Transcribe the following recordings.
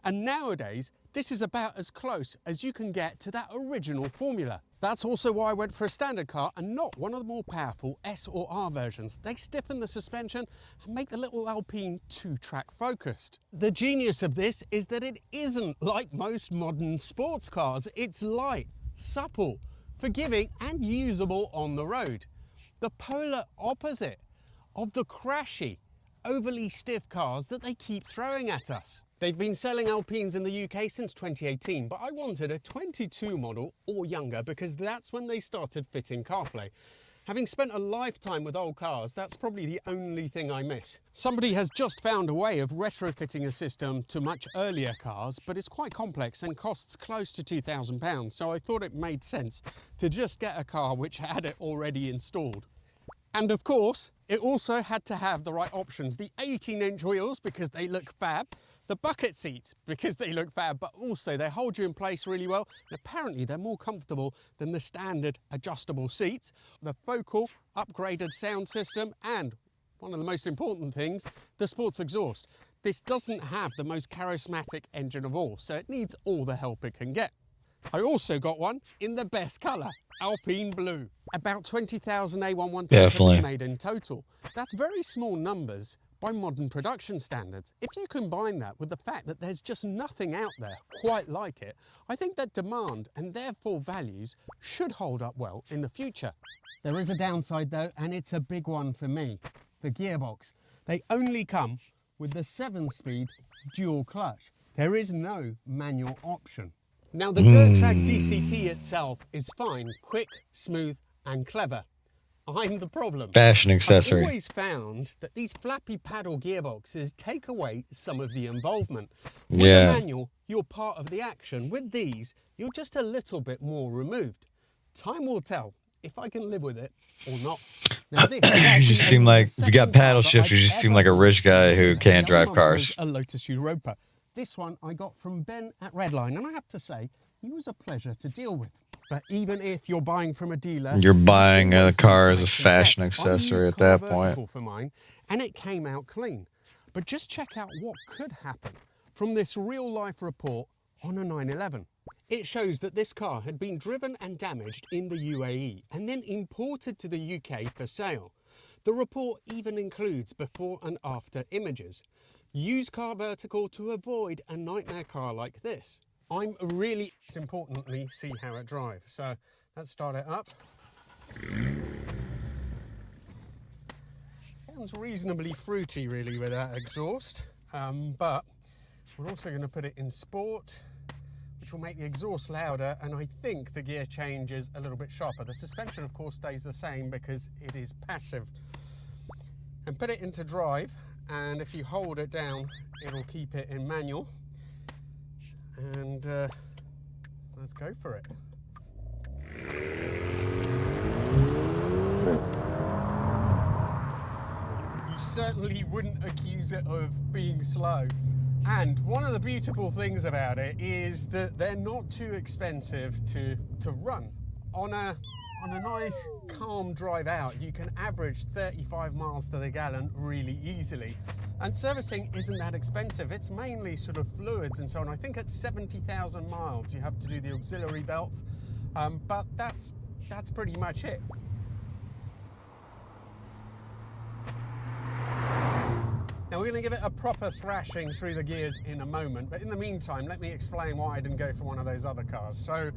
And nowadays, this is about as close as you can get to that original formula. That's also why I went for a standard car and not one of the more powerful S or R versions. They stiffen the suspension and make the little Alpine 2-track focused. The genius of this is that it isn't like most modern sports cars. It's light, supple, forgiving and usable on the road. The polar opposite of the crashy, overly stiff cars that they keep throwing at us. They've been selling Alpines in the UK since 2018, but I wanted a 22 model or younger because that's when they started fitting CarPlay. Having spent a lifetime with old cars, that's probably the only thing I miss. Somebody has just found a way of retrofitting a system to much earlier cars, but it's quite complex and costs close to £2,000, so I thought it made sense to just get a car which had it already installed. And of course, it also had to have the right options. The 18-inch wheels, because they look fab. The bucket seats, because they look fab, but also they hold you in place really well. And apparently they're more comfortable than the standard adjustable seats. The focal upgraded sound system, and one of the most important things, the sports exhaust. This doesn't have the most charismatic engine of all, so it needs all the help it can get. I also got one in the best colour, Alpine blue. About 20,000 A110s have been made in total. That's very small numbers by modern production standards. If you combine that with the fact that there's just nothing out there quite like it, I think that demand and therefore values should hold up well in the future. There is a downside though, and it's a big one for me, the gearbox. They only come with the 7-speed dual clutch. There is no manual option. Now the Gertrag DCT itself is fine, quick, smooth and clever. I'm the problem. Fashion accessory. I've always found that these flappy paddle gearboxes take away some of the involvement. With the manual, you're part of the action. With these, you're just a little bit more removed. Time will tell if I can live with it or not. Now, this you just seem like, if you got paddle shift, you just seem like a rich guy who can't drive cars. A Lotus Europa. This one I got from Ben at Redline, and I have to say, he was a pleasure to deal with. But even if you're buying from a dealer, you're buying a car as a fashion accessory at that point. For mine, and it came out clean. But just check out what could happen from this real-life report on a 911. It shows that this car had been driven and damaged in the UAE and then imported to the UK for sale. The report even includes before and after images. Use Car Vertical to avoid a nightmare car like this. I'm really, most importantly, see how it drives. So let's start it up. Sounds reasonably fruity really with that exhaust, but we're also going to put it in sport, which will make the exhaust louder, and I think the gear change is a little bit sharper. The suspension of course stays the same because it is passive. And put it into drive, and if you hold it down it'll keep it in manual. And let's go for it. You certainly wouldn't accuse it of being slow. And one of the beautiful things about it is that they're not too expensive to run. On a nice calm drive out, you can average 35 miles to the gallon really easily. And servicing isn't that expensive. It's mainly sort of fluids and so on. I think at 70,000 miles you have to do the auxiliary belts, but that's pretty much it. Now we're going to give it a proper thrashing through the gears in a moment, but in the meantime let me explain why I didn't go for one of those other cars. So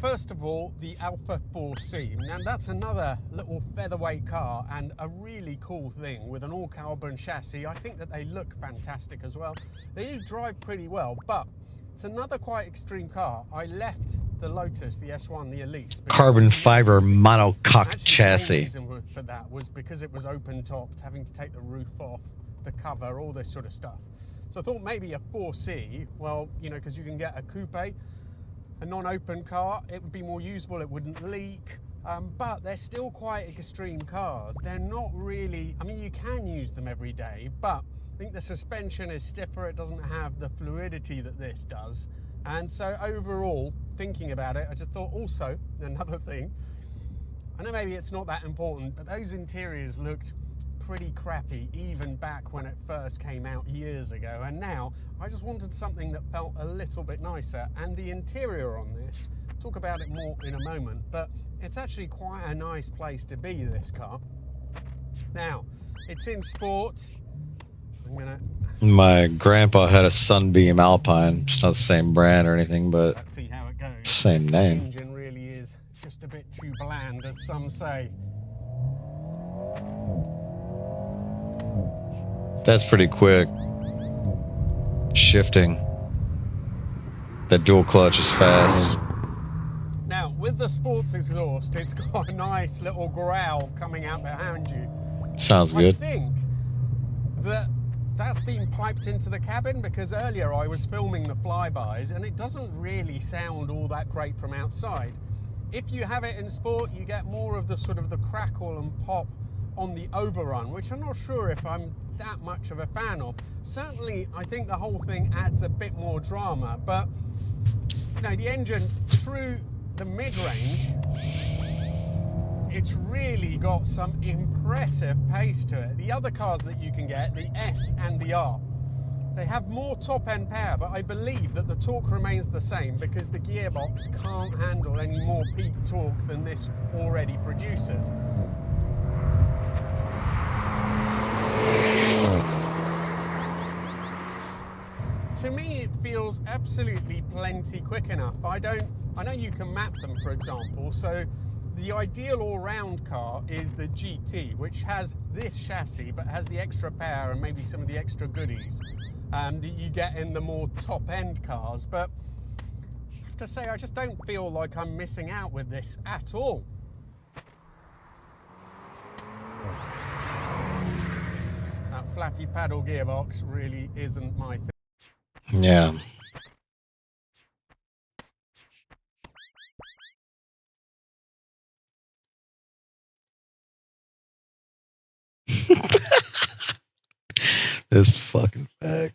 first of all, the Alpha 4C. Now that's another little featherweight car and a really cool thing with an all-carbon chassis. I think that they look fantastic as well. They do drive pretty well, but it's another quite extreme car. I left the Lotus, the S1, the Elise. Carbon fiber monocoque chassis. The reason for that was because it was open-topped, having to take the roof off, the cover, all this sort of stuff. So I thought maybe a 4C, well, you know, because you can get a coupe, a non-open car, it would be more usable, it wouldn't leak, but they're still quite extreme cars. They're not really, I mean, you can use them every day, but I think the suspension is stiffer, it doesn't have the fluidity that this does. And so overall, thinking about it, I just thought also, another thing, I know maybe it's not that important, but those interiors looked pretty crappy even back when it first came out years ago, and now I just wanted something that felt a little bit nicer. And the interior on this, talk about it more in a moment, but it's actually quite a nice place to be, this car. Now, it's in sport. My grandpa had a Sunbeam Alpine. It's not the same brand or anything, but let's see how it goes. Same name. The engine really is just a bit too bland, as some say. That's pretty quick. Shifting. That dual clutch is fast. Now, with the sports exhaust, it's got a nice little growl coming out behind you. Sounds good. I think that's been piped into the cabin, because earlier I was filming the flybys and it doesn't really sound all that great from outside. If you have it in sport, you get more of the sort of the crackle and pop on the overrun, which I'm not sure if I'm that much of a fan of. Certainly, I think the whole thing adds a bit more drama, but you know, the engine through the mid-range, it's really got some impressive pace to it. The other cars that you can get, the S and the R, they have more top-end power, but I believe that the torque remains the same because the gearbox can't handle any more peak torque than this already produces. To me, it feels absolutely plenty quick enough. I know you can map them, for example, so the ideal all-round car is the GT, which has this chassis but has the extra power and maybe some of the extra goodies that you get in the more top-end cars. But I have to say, I just don't feel like I'm missing out with this at all. That flappy paddle gearbox really isn't my thing. Yeah. This fucking fact.